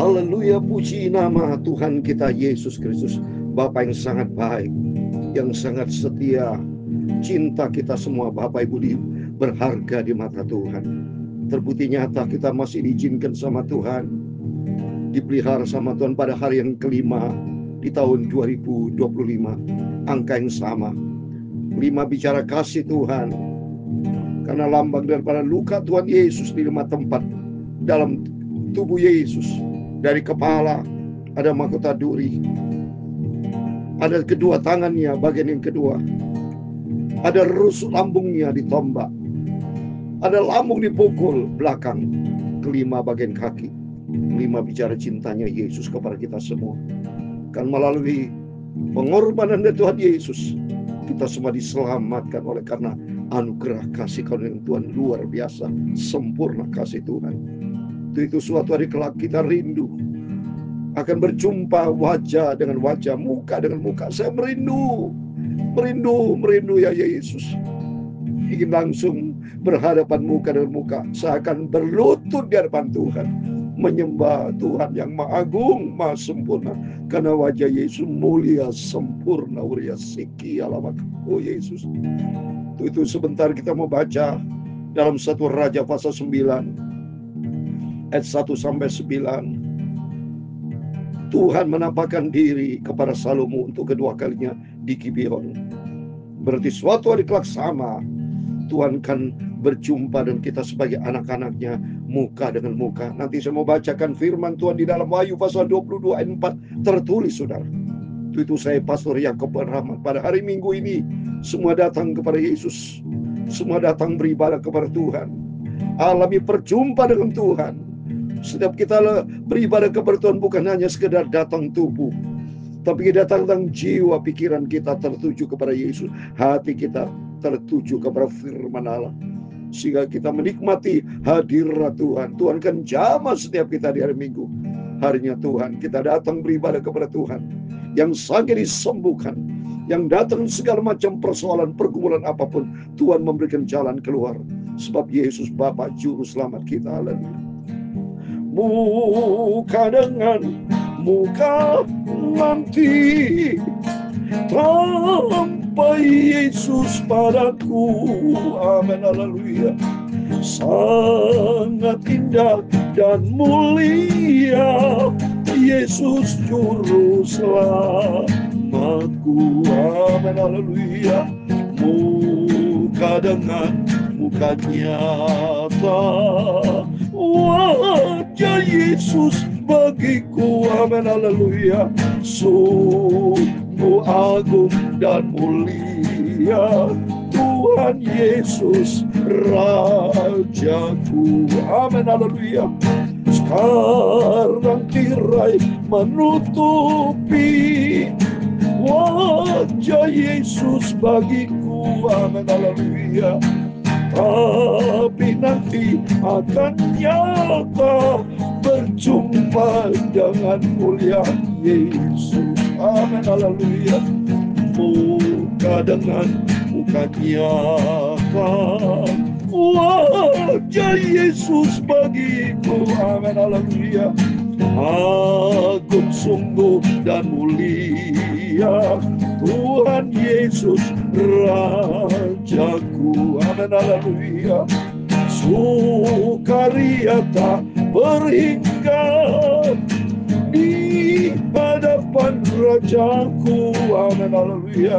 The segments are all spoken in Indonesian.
Haleluya, puji nama Tuhan kita Yesus Kristus. Bapa yang sangat baik, yang sangat setia. Cinta kita semua Bapak Ibu berharga di mata Tuhan. Terbukti nyata kita masih diizinkan sama Tuhan, dipelihara sama Tuhan pada hari yang kelima di tahun 2025. Angka yang sama. 5 bicara kasih Tuhan. Karena lambang daripada luka Tuhan Yesus di 5 tempat dalam tubuh Yesus. Dari kepala ada mahkota duri, ada kedua tangannya bagian yang kedua, ada rusuk lambungnya ditombak, ada lambung dipukul belakang, kelima bagian kaki. 5 bicara cintanya Yesus kepada kita semua. Kan melalui pengorbanan dari Tuhan Yesus, kita semua diselamatkan oleh karena anugerah kasih karunia Tuhan luar biasa, sempurna kasih Tuhan. Itu suatu hari kelak kita rindu akan berjumpa wajah dengan wajah, muka dengan muka. Saya merindu ya Yesus. Ingin langsung berhadapan muka dengan muka. Saya akan berlutut di hadapan Tuhan, menyembah Tuhan yang Maha Agung, Maha Sempurna. Karena wajah Yesus mulia, sempurna, uria siki alamak. Oh Yesus. Itu sebentar kita mau baca dalam 1 Raja pasal 9 ayat 1 sampai 9. Tuhan menampakkan diri kepada Salomo untuk kedua kalinya di Gibeon. Berarti suatu hari kelak sama, Tuhan kan berjumpa dan kita sebagai anak-anaknya muka dengan muka. Nanti saya mau bacakan firman Tuhan di dalam Wahyu pasal 22 ayat 4 tertulis saudara. Itu saya Pastor Yakob Rahmat. Pada hari Minggu ini semua datang kepada Yesus, semua datang beribadah kepada Tuhan, alami perjumpaan dengan Tuhan. Setiap kita beribadah kepada Tuhan bukan hanya sekedar datang tubuh, tapi kita datang jiwa, pikiran kita tertuju kepada Yesus, hati kita tertuju kepada firman Allah, sehingga kita menikmati hadirat Tuhan. Tuhan kan jamah setiap kita di hari Minggu. Harinya Tuhan, kita datang beribadah kepada Tuhan yang sakit disembuhkan, yang datang segala macam persoalan, pergumulan apapun, Tuhan memberikan jalan keluar. Sebab Yesus Bapa Juru Selamat kita. Haleluya. Muka dengan muka nanti tanpa Yesus padaku. Amin, haleluya. Sangat indah dan mulia Yesus Juru Selamatku. Amin, haleluya. Muka dengan muka nyata, wajah Yesus bagiku. Amin, haleluya. Sungguh agung dan mulia Tuhan Yesus Rajaku. Amin, haleluya. Sekarang tirai menutupi wajah Yesus bagiku. Amin, haleluya. Tapi nanti akan nyata berjumpa dengan mulia Yesus. Amin, haleluya. Muka dengan muka nyata, wajah Yesus bagiku. Amin, haleluya. Agung sungguh dan mulia Tuhan Yesus Rajaku. Amin, haleluya. Sukaria tak berhingga di hadapan Rajaku. Amin, haleluya.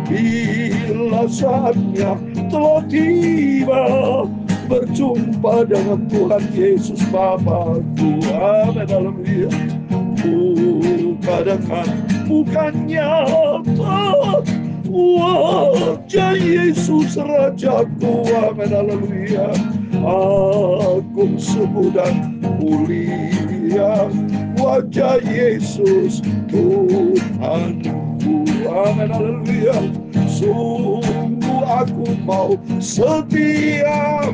Bila saatnya telah tiba berjumpa dengan Tuhan Yesus Bapakku. Amin, haleluya. Muka dengan muka nyata, wajah Yesus Rajaku. Amin, haleluya. Agung sungguh dan mulia wajah Yesus Tuhanku. Amin, haleluya. Sungguh aku mau setia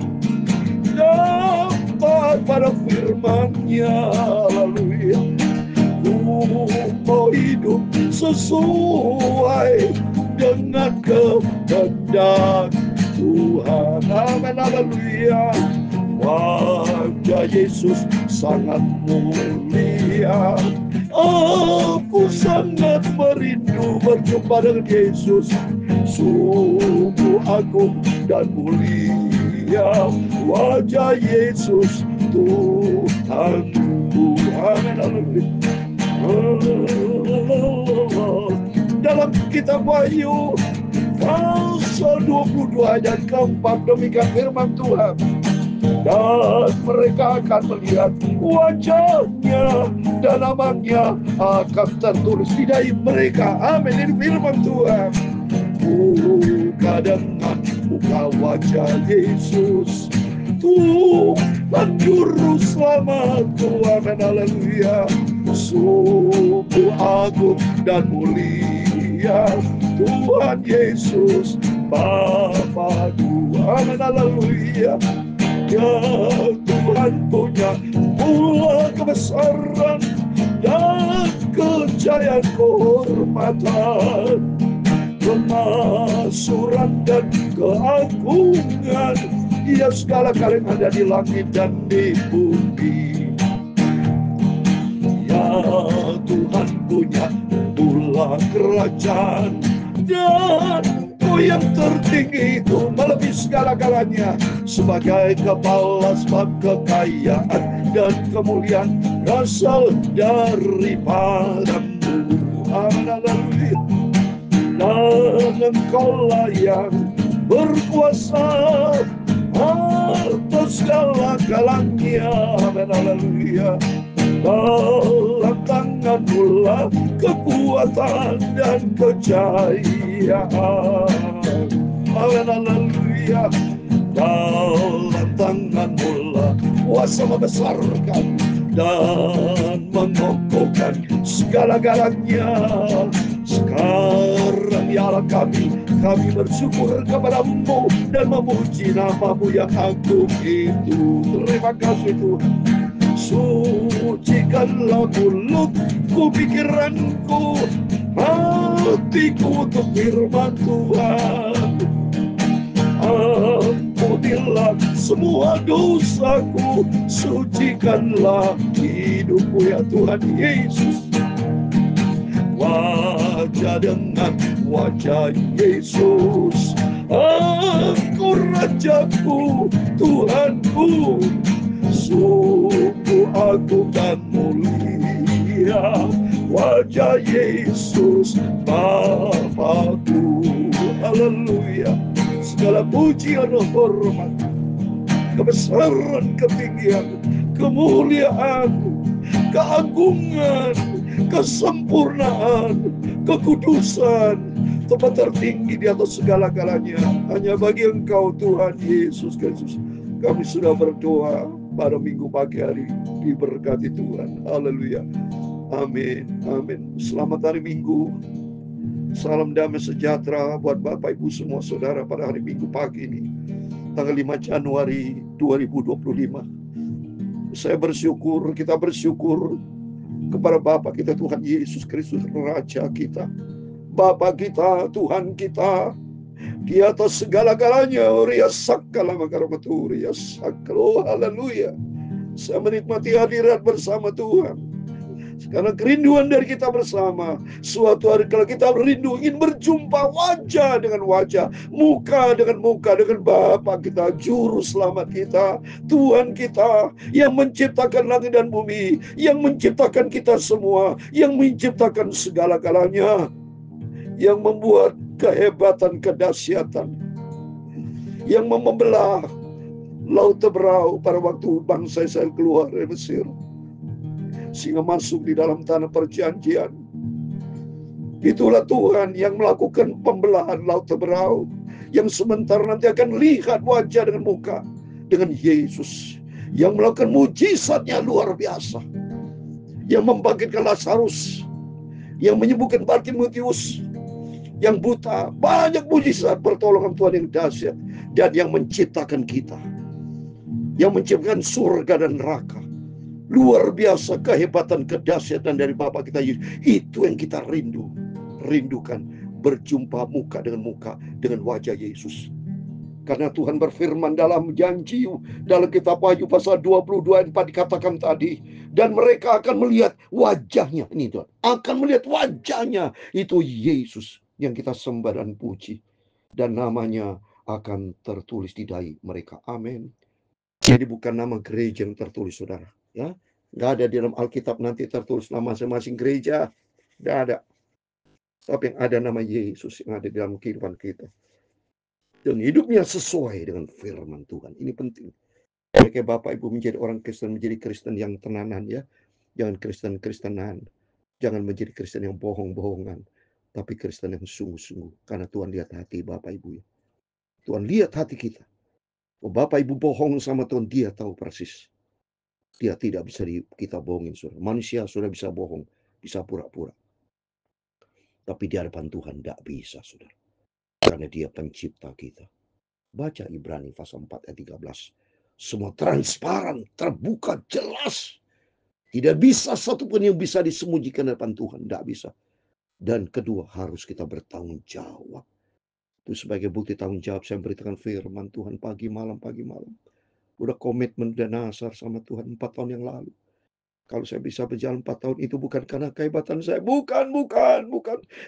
dapat pada firman-Nya. Haleluya. Ku mau hidup sesuai dengan kehendak Tuhan. Amin, haleluya. Wajah wajah Yesus sangat mulia. Aku sangat merindu berjumpa dengan Yesus. Sungguh agung dan mulia wajah Yesus Tuhanku. Amin. Dalam kitab Wahyu pasal 22 ayat keempat, demikian firman Tuhan. Dan mereka akan melihat wajahnya dan namanya akan tertulis di dahi mereka. Amin. Ini firman Tuhan. Muka dengan muka wajah Yesus Tuhan Juru Selamatku. Amin. Haleluya. Sungguh agung dan mulia Tuhan Yesus Bapakku. Amin. Haleluya. Ya Tuhan punya mula kebesaran dan kejayaan, kehormatan, kemakmuran dan keagungan. Ia segala kali ada di langit dan di bumi. Ya Tuhan punya mula kerajaan dan yang tertinggi itu melebihi segala-galanya. Sebagai kepala sebab kekayaan dan kemuliaan berasal daripadamu. Amin. Dan Engkaulah yang berkuasa atas segala-galanya. Amin. Haleluya. Dalam tanganmu lah kekuatan dan kejayaan. Amin. Haleluya. Dalam tanganmu lah kuasa membesarkan dan mengokohkan segala-galanya. Sekarang ya Allah kami bersyukur kepadamu dan memuji nama-Mu yang agung itu. Terima kasih Tuhan. Sucikanlah mulutku, pikiranku, hatiku untuk firman Tuhan. Ampunilah semua dosaku, sucikanlah hidupku ya Tuhan Yesus. Wajah dengan wajah Yesus, Engkau Rajaku, Tuhanku. Sungguh agung dan mulia wajah Yesus Bapakku. Haleluya. Segala pujian dan hormat, kebesaran, ketinggian, kemuliaan, keagungan, kesempurnaan, kekudusan, tempat tertinggi di atas segala-galanya hanya bagi Engkau Tuhan Yesus Kristus. Kami sudah berdoa pada minggu pagi hari, diberkati Tuhan. Haleluya. Amin. Amin. Selamat hari Minggu. Salam damai sejahtera buat Bapak Ibu semua saudara pada hari Minggu pagi ini, tanggal 5 Januari 2025. Saya bersyukur, kita bersyukur kepada Bapa kita Tuhan Yesus Kristus, Raja kita, Bapa kita, Tuhan kita, di atas segala-galanya. Ria sakala makaramatur, ya sakalo. Haleluya. Saya menikmati hadirat bersama Tuhan. Karena kerinduan dari kita bersama, suatu hari kalau kita rindu ingin berjumpa wajah dengan wajah, muka dengan muka dengan Bapa kita, Juru Selamat kita, Tuhan kita yang menciptakan langit dan bumi, yang menciptakan kita semua, yang menciptakan segala-galanya, yang membuat kehebatan, kedahsyatan, yang membelah Laut Teberau pada waktu bangsa Israel keluar dari Mesir, sehingga masuk di dalam tanah perjanjian. Itulah Tuhan yang melakukan pembelahan Laut Teberau, yang sebentar nanti akan lihat wajah dengan muka dengan Yesus, yang melakukan mujizatnya luar biasa, yang membangkitkan Lazarus, yang menyembuhkan Bartimeus yang buta. Banyak mujizat pertolongan Tuhan yang dahsyat, dan yang menciptakan kita, yang menciptakan surga dan neraka. Luar biasa kehebatan, kedahsyatan dari Bapa kita Yesus. Itu yang kita rindukan, berjumpa muka dengan wajah Yesus. Karena Tuhan berfirman dalam janji dalam kitab Wahyu pasal 22 ayat 4 dikatakan tadi, dan mereka akan melihat wajahnya. Ini Tuhan, akan melihat wajahnya, itu Yesus yang kita sembah dan puji, dan namanya akan tertulis di dahi mereka. Amin. Jadi bukan nama gereja yang tertulis, saudara, ya. Nggak ada di dalam Alkitab nanti tertulis nama masing-masing gereja, nggak ada. Tapi yang ada nama Yesus yang ada di dalam kehidupan kita. Dan hidupnya sesuai dengan firman Tuhan. Ini penting. Oke, Bapak Ibu menjadi orang Kristen, menjadi Kristen yang tenanan, ya. Jangan Kristen-Kristenan. Jangan menjadi Kristen yang bohong-bohongan. Tapi Kristen yang sungguh-sungguh. Karena Tuhan lihat hati Bapak Ibu, ya. Tuhan lihat hati kita. Oh, Bapak Ibu bohong sama Tuhan, Dia tahu persis. Dia tidak bisa kita bohongin, saudara. Manusia sudah bisa bohong, bisa pura-pura. Tapi di hadapan Tuhan tidak bisa, saudara. Karena Dia pencipta kita. Baca Ibrani pasal 4 ayat 13. Semua transparan, terbuka, jelas. Tidak bisa satupun yang bisa disembunyikan di depan Tuhan. Tidak bisa. Dan kedua, harus kita bertanggung jawab. Itu sebagai bukti tanggung jawab, saya beritakan firman Tuhan pagi malam. Udah komitmen dan nasar sama Tuhan 4 tahun yang lalu. Kalau saya bisa berjalan 4 tahun itu bukan karena kehebatan saya. Bukan.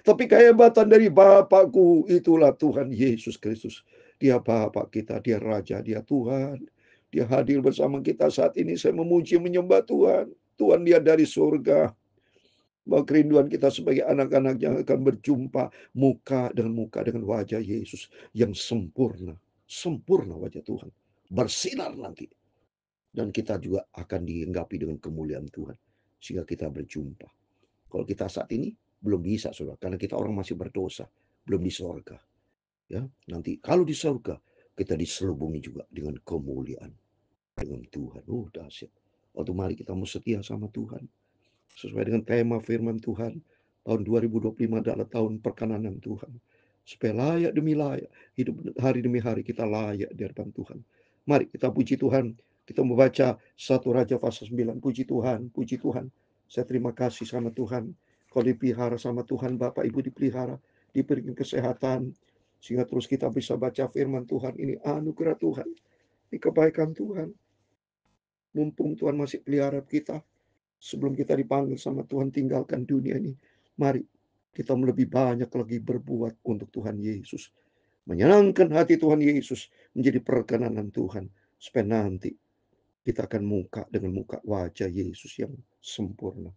Tapi kehebatan dari Bapakku. Itulah Tuhan Yesus Kristus. Dia Bapak kita, Dia Raja, Dia Tuhan. Dia hadir bersama kita saat ini. Saya memuji, menyembah Tuhan. Tuhan lihat dari surga. Bahwa kerinduan kita sebagai anak-anak yang akan berjumpa muka dengan wajah Yesus yang sempurna. Sempurna wajah Tuhan. Bersinar nanti. Dan kita juga akan dienggapi dengan kemuliaan Tuhan. Sehingga kita berjumpa. Kalau kita saat ini belum bisa, saudara. Karena kita orang masih berdosa. Belum di surga. Ya, nanti kalau di surga, kita diselubungi juga dengan kemuliaan. Dengan Tuhan. Dahsyat. Waktu mari kita mau setia sama Tuhan. Sesuai dengan tema firman Tuhan. Tahun 2025 adalah tahun perkenanan Tuhan. Supaya layak demi layak. Hidup hari demi hari kita layak di hadapan Tuhan. Mari kita puji Tuhan. Kita membaca 1 Raja pasal 9. Puji Tuhan. Saya terima kasih sama Tuhan. Kalau dipelihara sama Tuhan, Bapak Ibu dipelihara, diberikan kesehatan, sehingga terus kita bisa baca firman Tuhan. Ini anugerah Tuhan. Ini kebaikan Tuhan. Mumpung Tuhan masih pelihara kita, sebelum kita dipanggil sama Tuhan tinggalkan dunia ini, mari kita lebih banyak lagi berbuat untuk Tuhan Yesus. Menyenangkan hati Tuhan Yesus, menjadi perkenanan Tuhan. Supaya nanti kita akan dengan muka wajah Yesus yang sempurna.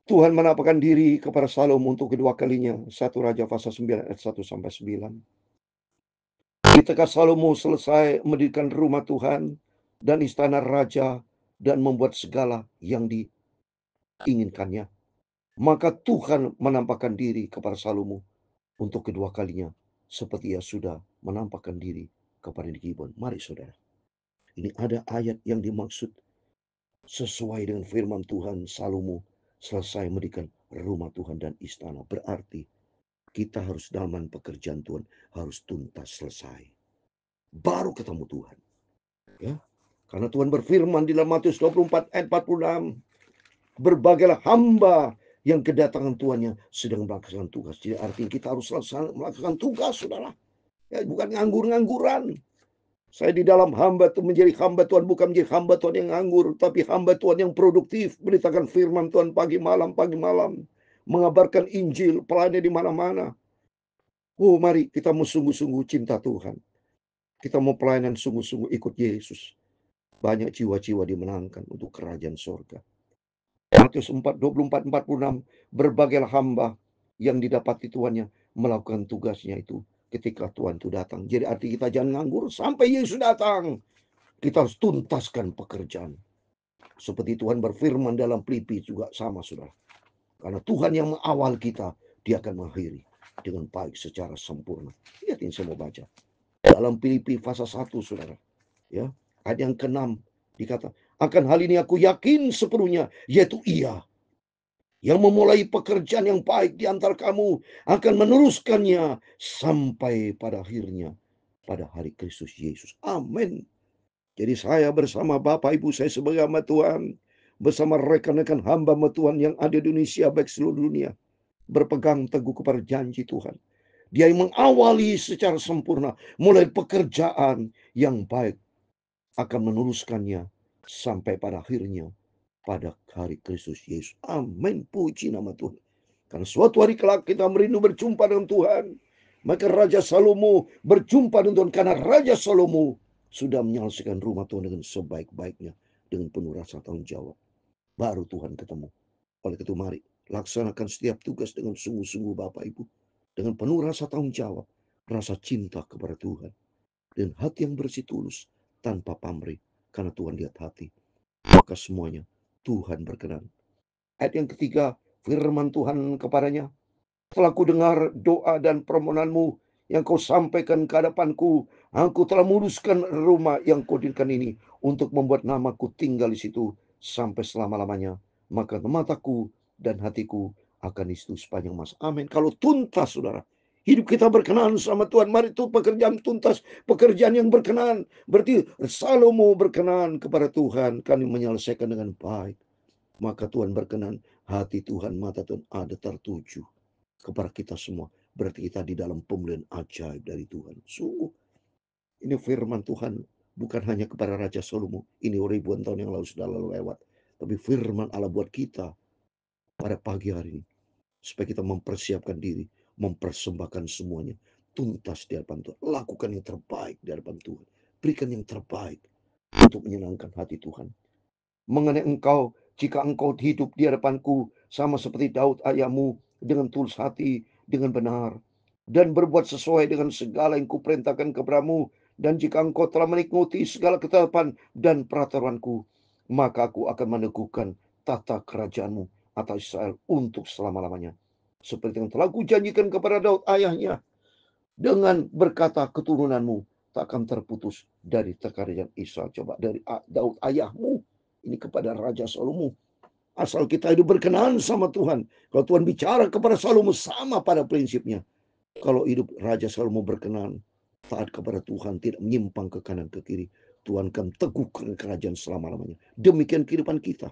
Tuhan menampakkan diri kepada Salomo untuk kedua kalinya. 1 Raja pasal 9 ayat 1-9. Ketika Salomo selesai mendirikan rumah Tuhan dan istana raja dan membuat segala yang diinginkannya, maka Tuhan menampakkan diri kepada Salomo untuk kedua kalinya seperti ia sudah menampakkan diri kepada Gibon. Mari saudara. Ini ada ayat yang dimaksud sesuai dengan firman Tuhan. Salomo selesai mendirikan rumah Tuhan dan istana. Berarti kita harus dalam pekerjaan Tuhan harus tuntas selesai. Baru ketemu Tuhan. Ya. Karena Tuhan berfirman di dalam Matius 24 ayat 46. Berbagailah hamba yang kedatangan tuannya sedang melaksanakan tugas. Jadi artinya kita harus melakukan tugas, saudara. Ya, bukan nganggur-ngangguran. Saya di dalam hamba itu menjadi hamba Tuhan, bukan menjadi hamba Tuhan yang nganggur, tapi hamba Tuhan yang produktif, beritakan firman Tuhan pagi malam, mengabarkan Injil, pelayanan di mana-mana. Mari kita mau sungguh-sungguh cinta Tuhan. Kita mau pelayanan sungguh-sungguh ikut Yesus. Banyak jiwa-jiwa dimenangkan untuk kerajaan surga. Matius 4:24-46, berbagailah hamba yang didapati tuannya melakukan tugasnya itu ketika Tuhan itu datang. Jadi arti kita jangan nganggur sampai Yesus datang. Kita harus tuntaskan pekerjaan. Seperti Tuhan berfirman dalam Filipi juga sama, saudara. Karena Tuhan yang mengawal kita, Dia akan mengakhiri dengan baik secara sempurna. Lihat yang saya mau baca. Dalam Filipi pasal 1, saudara. Ya, ayat yang ke-6 dikata, akan hal ini aku yakin sepenuhnya, yaitu Ia yang memulai pekerjaan yang baik di antara kamu akan meneruskannya sampai pada akhirnya pada hari Kristus Yesus. Amin. Jadi saya bersama Bapak Ibu saya sebagai hamba Tuhan, bersama rekan-rekan hamba Tuhan yang ada di Indonesia baik seluruh dunia, berpegang teguh kepada janji Tuhan. Dia yang mengawali secara sempurna, mulai pekerjaan yang baik, akan meneruskannya sampai pada akhirnya pada hari Kristus Yesus. Amin. Puji nama Tuhan. Karena suatu hari kelak kita merindu berjumpa dengan Tuhan. Maka Raja Salomo berjumpa dengan Tuhan. Karena Raja Salomo sudah menyelesaikan rumah Tuhan dengan sebaik-baiknya. Dengan penuh rasa tanggung jawab. Baru Tuhan ketemu. Oleh itu mari laksanakan setiap tugas dengan sungguh-sungguh Bapak Ibu. Dengan penuh rasa tanggung jawab. Rasa cinta kepada Tuhan. Dan hati yang bersih tulus. Tanpa pamrih. Karena Tuhan lihat hati. Maka semuanya Tuhan berkenan. Ayat yang ketiga, firman Tuhan kepadanya, telah ku dengar doa dan permohonanmu yang kau sampaikan ke hadapanku. Aku telah memuluskan rumah yang kau dirikan ini untuk membuat namaku tinggal di situ sampai selama-lamanya. Maka mataku dan hatiku akan itu sepanjang masa. Amin. Kalau tuntas, saudara, hidup kita berkenan sama Tuhan. Mari itu pekerjaan tuntas, pekerjaan yang berkenan. Berarti Salomo berkenan kepada Tuhan. Kami menyelesaikan dengan baik. Maka Tuhan berkenan, hati Tuhan, mata Tuhan ada tertuju kepada kita semua. Berarti kita di dalam pemulihan ajaib dari Tuhan. Sungguh, ini firman Tuhan bukan hanya kepada Raja Salomo. Ini ribuan tahun yang lalu sudah lalu lewat. Tapi firman Allah buat kita pada pagi hari ini. Supaya kita mempersiapkan diri, mempersembahkan semuanya. Tuntas di hadapan Tuhan. Lakukan yang terbaik di hadapan Tuhan. Berikan yang terbaik untuk menyenangkan hati Tuhan. Mengenai engkau, jika engkau hidup di hadapanku sama seperti Daud ayahmu, dengan tulus hati, dengan benar, dan berbuat sesuai dengan segala yang kuperintahkan kepadamu, dan jika engkau telah mengikuti segala ketetapan dan peraturanku, maka aku akan meneguhkan tata kerajaanmu atas Israel untuk selama-lamanya. Seperti yang telah kujanjikan kepada Daud ayahnya, dengan berkata keturunanmu takkan terputus dari kerajaan Israel. Coba dari Daud ayahmu, ini kepada Raja Salomo. Asal kita hidup berkenan sama Tuhan. Kalau Tuhan bicara kepada Salomo sama pada prinsipnya. Kalau hidup Raja Salomo berkenan, taat kepada Tuhan, tidak menyimpang ke kanan ke kiri, Tuhan akan teguhkan kerajaan selama-lamanya. Demikian kehidupan kita.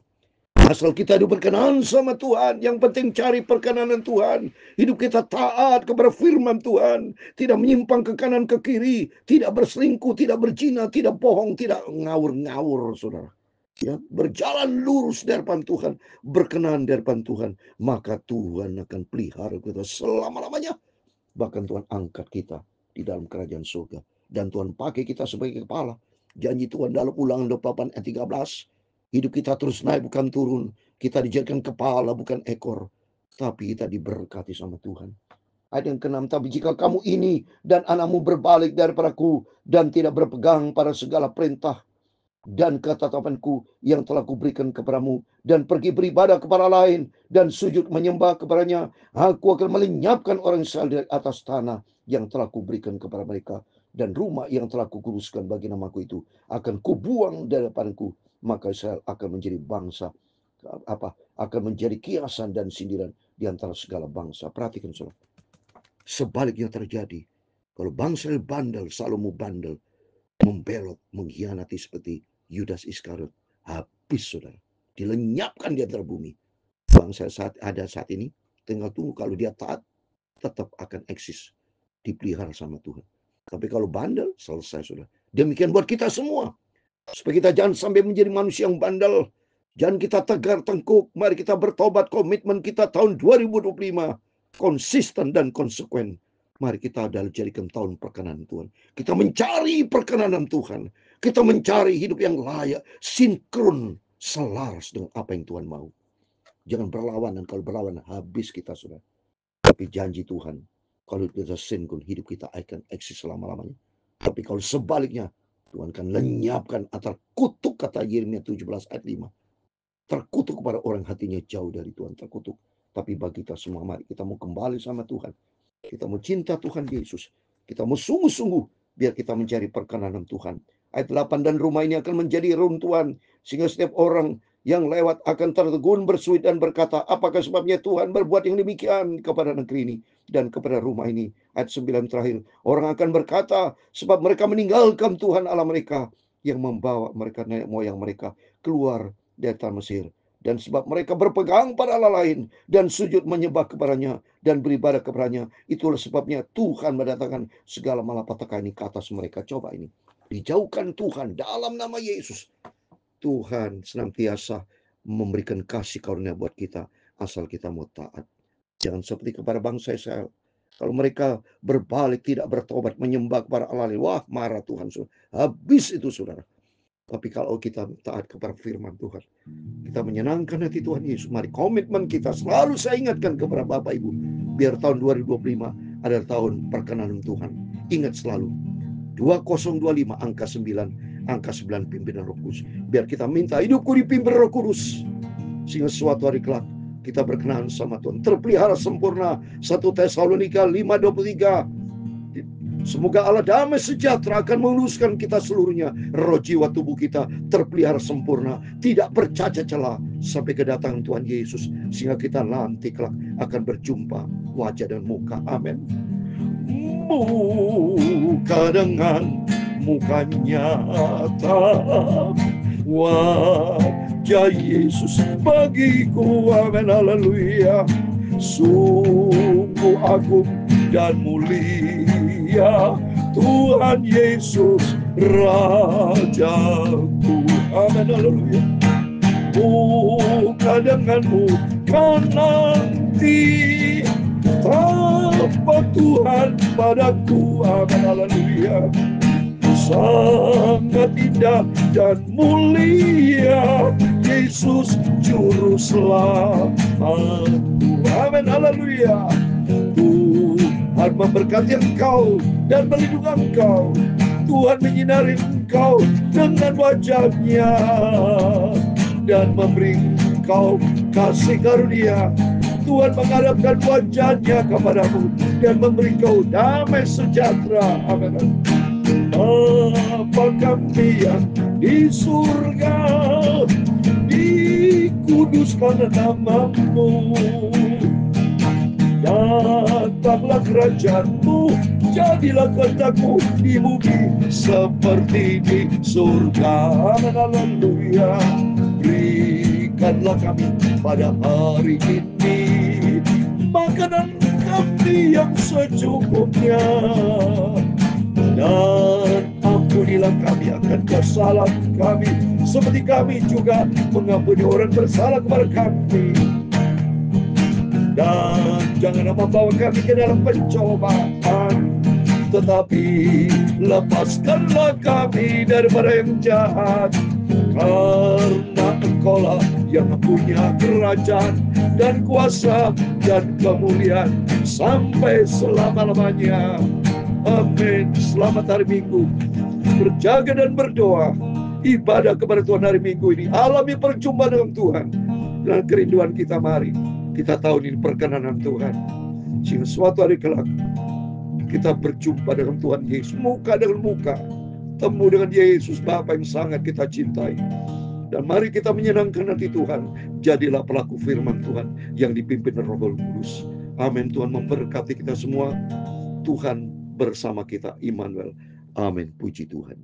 Asal kita hidup berkenan sama Tuhan. Yang penting cari perkenanan Tuhan. Hidup kita taat kepada firman Tuhan. Tidak menyimpang ke kanan ke kiri. Tidak berselingkuh, tidak berzina, tidak bohong, tidak ngawur-ngawur, saudara. Ya, berjalan lurus di hadapan Tuhan, berkenan di hadapan Tuhan, maka Tuhan akan pelihara kita selama-lamanya. Bahkan Tuhan angkat kita di dalam kerajaan surga. Dan Tuhan pakai kita sebagai kepala. Janji Tuhan dalam Ulangan 28 ayat 13. Hidup kita terus naik bukan turun. Kita dijadikan kepala bukan ekor. Tapi kita diberkati sama Tuhan. Ayat yang ke-6. Tapi jika kamu ini dan anakmu berbalik daripadaku dan tidak berpegang pada segala perintah dan ketetapanku yang telah kuberikan kepadamu, dan pergi beribadah kepada lain dan sujud menyembah kepadanya, aku akan melenyapkan orang Israel dari atas tanah yang telah kuberikan kepada mereka, dan rumah yang telah kukuduskan bagi namaku itu akan kubuang dari depanku. Maka Israel akan menjadi bangsa akan menjadi kiasan dan sindiran di antara segala bangsa. Perhatikan saudara, sebaliknya terjadi kalau bangsa bandel, Salomo bandel, membelot, mengkhianati seperti Yudas Iskariot, habis saudara, dilenyapkan di antara bumi. Bangsa saat ini tinggal tunggu, kalau dia taat tetap akan eksis, dipelihara sama Tuhan. Tapi kalau bandel, selesai saudara. Demikian buat kita semua, supaya kita jangan sampai menjadi manusia yang bandel. Jangan kita tegar tengkuk. Mari kita bertobat. Komitmen kita tahun 2025 konsisten dan konsekuen. Mari kita adalah jadikan tahun perkenanan Tuhan. Kita mencari perkenanan Tuhan. Kita mencari hidup yang layak, sinkron, selaras dengan apa yang Tuhan mau. Jangan berlawanan. Kalau berlawanan, habis kita sudah. Tapi janji Tuhan, kalau kita sinkron, hidup kita akan eksis selama-lamanya. Tapi kalau sebaliknya, Tuhan akan lenyapkan atau kutuk, kata Yeremia 17 ayat 5. Terkutuk kepada orang hatinya jauh dari Tuhan, terkutuk. Tapi bagi kita semua, mari kita mau kembali sama Tuhan. Kita mau cinta Tuhan Yesus. Kita mau sungguh-sungguh biar kita mencari perkenanan Tuhan. Ayat 8, dan rumah ini akan menjadi runtuhan, sehingga setiap orang yang lewat akan tertegun bersuit dan berkata, apakah sebabnya Tuhan berbuat yang demikian kepada negeri ini dan kepada rumah ini. Ayat 9 terakhir, orang akan berkata, sebab mereka meninggalkan Tuhan Allah mereka yang membawa mereka nenek moyang mereka keluar dari tanah Mesir, Dan sebab mereka berpegang pada Allah lain dan sujud menyembah kepadanya dan beribadah kepadanya, itulah sebabnya Tuhan mendatangkan segala malapetaka ini ke atas mereka. Coba ini, dijauhkan Tuhan dalam nama Yesus. Tuhan senantiasa memberikan kasih karunia buat kita, asal kita mau taat. Jangan seperti kepada bangsa Israel. Kalau mereka berbalik, tidak bertobat, menyembah kepada Allah lain, wah, marah Tuhan. Habis itu, saudara. Tapi kalau kita taat kepada firman Tuhan, kita menyenangkan hati Tuhan Yesus. Mari komitmen kita selalu saya ingatkan kepada Bapak Ibu, biar tahun 2025 adalah tahun perkenanan Tuhan. Ingat selalu 2025 angka 9 pimpinan Roh Kudus. Biar kita minta hidupku dipimpin Roh Kudus, sehingga suatu hari kelak kita berkenan sama Tuhan, terpelihara sempurna. 1 Tesalonika 5:23. Semoga Allah damai sejahtera akan meluruskan kita seluruhnya. Roh, jiwa, tubuh kita terpelihara sempurna, tidak bercacat celah sampai kedatangan Tuhan Yesus, sehingga kita nanti kelak akan berjumpa wajah dan muka. Amin. Muka dengan muka nyata, wajah Yesus bagiku. Amin. Haleluya. Sungguh agung dan mulia Tuhan Yesus Rajaku. Amin. Haleluya. Muka dengan muka nanti, tapak Tuhan padaku. Amin. Haleluya. Sangat indah dan mulia Yesus Juru Selamatku. Amin. Haleluya. Tuhan memberkati engkau dan melindungi engkau. Tuhan menyinari engkau dengan wajah-Nya dan memberi engkau kasih karunia. Tuhan menghadapkan wajah-Nya kepadamu dan memberi engkau damai sejahtera. Amin. Bapa kami yang di surga, dikuduskan nama-Mu. Datanglah kerajaan-Mu, jadilah kehendak-Mu di bumi seperti di surga. Amin. Haleluya. Berikanlah kami pada hari ini makanan kami yang secukupnya, dan ampunilah kami akan kesalahan kami, seperti kami juga mengampuni orang bersalah kepada kami. Dan jangan membawa kami ke dalam pencobaan, tetapi lepaskanlah kami daripada yang jahat. Karena Engkau-lah yang punya kerajaan dan kuasa dan kemuliaan sampai selama-lamanya. Amin. Selamat hari Minggu. Berjaga dan berdoa. Ibadah kepada Tuhan hari Minggu ini. Alami perjumpaan dengan Tuhan. Dan kerinduan kita, mari kita tahu ini perkenanan Tuhan. Sehingga suatu hari kelak kita berjumpa dengan Tuhan Yesus. Muka dengan muka. Temu dengan Yesus Bapa yang sangat kita cintai. Dan mari kita menyenangkan hati Tuhan. Jadilah pelaku firman Tuhan yang dipimpin Roh Kudus. Amin. Tuhan memberkati kita semua. Tuhan bersama kita, Immanuel. Amin. Puji Tuhan.